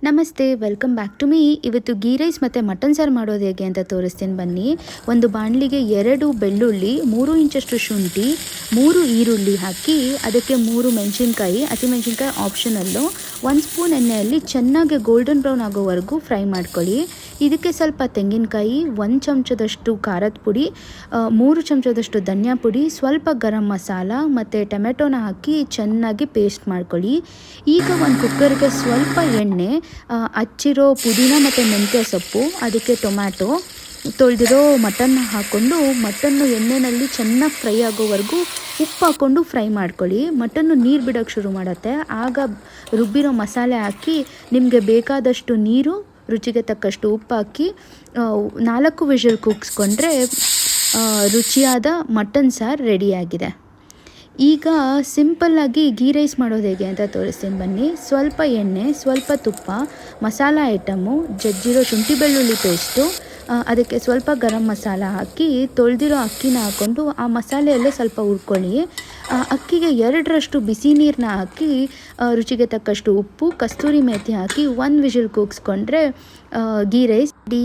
ನಮಸ್ತೆ, welcome back to me. ಇವತ್ತು ghee rice ಮತ್ತು ಮಟನ್ ಸಾರು ಮಾಡೋದು ಹೇಗೆ ಅಂತ ತೋರಿಸ್ತೀನಿ ಬನ್ನಿ. ಒಂದು ಬಾಣಲಿಗೆ 2 ಬೆಳ್ಳುಳ್ಳಿ, 3 ಇಂಚಷ್ಟು ಶುಂಠಿ, 3 ಈರುಳ್ಳಿ ಹಾಕಿ ಅದಕ್ಕೆ 3 ಮೆಣಸಿನ್ಕಾಯಿ, ಹಸಿಮೆಣಸಿನ್ಕಾಯಿ ಆಪ್ಷನಲ್ಲು, 1 ಸ್ಪೂನ್ ಎಣ್ಣೆಯಲ್ಲಿ ಚೆನ್ನಾಗಿ ಗೋಲ್ಡನ್ ಬ್ರೌನ್ ಆಗೋವರೆಗೂ ಫ್ರೈ ಮಾಡ್ಕೊಳ್ಳಿ. ಇದಕ್ಕೆ ಸ್ವಲ್ಪ ತೆಂಗಿನಕಾಯಿ, 1 ಚಮಚದಷ್ಟು ಖಾರದ ಪುಡಿ, 3 ಚಮಚದಷ್ಟು ಧನಿಯಾ ಪುಡಿ, ಸ್ವಲ್ಪ ಗರಂ ಮಸಾಲ ಮತ್ತು ಟೊಮೆಟೊನ ಹಾಕಿ ಚೆನ್ನಾಗಿ ಪೇಸ್ಟ್ ಮಾಡ್ಕೊಳ್ಳಿ. ಈಗ ಒಂದು ಕುಕ್ಕರ್ಗೆ ಸ್ವಲ್ಪ ಎಣ್ಣೆ, ಹಚ್ಚಿರೋ ಪುದೀನ ಮತ್ತು ಮೆಂತ್ಯ ಸೊಪ್ಪು, ಅದಕ್ಕೆ ಟೊಮ್ಯಾಟೊ, ತೊಳೆದಿರೋ ಮಟನ್ನ ಹಾಕ್ಕೊಂಡು ಮಟನ್ನು ಎಣ್ಣೆಯಲ್ಲಿ ಚೆನ್ನಾಗಿ ಫ್ರೈ ಆಗೋವರೆಗೂ ಉಪ್ಪು ಹಾಕ್ಕೊಂಡು ಫ್ರೈ ಮಾಡ್ಕೊಳ್ಳಿ. ಮಟನ್ನು ನೀರು ಬಿಡೋಕ್ಕೆ ಶುರು ಮಾಡುತ್ತೆ. ಆಗ ರುಬ್ಬಿರೋ ಮಸಾಲೆ ಹಾಕಿ ನಿಮಗೆ ಬೇಕಾದಷ್ಟು ನೀರು, ರುಚಿಗೆ ತಕ್ಕಷ್ಟು ಉಪ್ಪು ಹಾಕಿ 4 ವಿಷಲ್ ಕೂಗಿಸ್ಕೊಂಡ್ರೆ ರುಚಿಯಾದ ಮಟನ್ ಸಾರು ರೆಡಿಯಾಗಿದೆ. ಈಗ ಸಿಂಪಲ್ಲಾಗಿ ಗೀ ರೈಸ್ ಮಾಡೋದು ಹೇಗೆ ಅಂತ ತೋರಿಸ್ತೀನಿ ಬನ್ನಿ. ಸ್ವಲ್ಪ ಎಣ್ಣೆ, ಸ್ವಲ್ಪ ತುಪ್ಪ, ಮಸಾಲ ಐಟಮು, ಜಜ್ಜಿರೋ ಶುಂಠಿ ಬೆಳ್ಳುಳ್ಳಿ ಪೇಸ್ಟು, ಅದಕ್ಕೆ ಸ್ವಲ್ಪ ಗರಂ ಮಸಾಲ ಹಾಕಿ ತೊಳೆದಿರೋ ಅಕ್ಕಿನ ಹಾಕ್ಕೊಂಡು ಆ ಮಸಾಲೆಯಲ್ಲೇ ಸ್ವಲ್ಪ ಹುರ್ಕೊಳ್ಳಿ. ಅಕ್ಕಿಗೆ 2ರಷ್ಟು ಬಿಸಿ ನೀರನ್ನ ಹಾಕಿ ರುಚಿಗೆ ತಕ್ಕಷ್ಟು ಉಪ್ಪು, ಕಸ್ತೂರಿ ಮೇಥಿ ಹಾಕಿ 1 ವಿಷಲ್ ಕೂಗಿಸ್ಕೊಂಡ್ರೆ ಗೀ ರೈಸ್ ರೆಡಿ.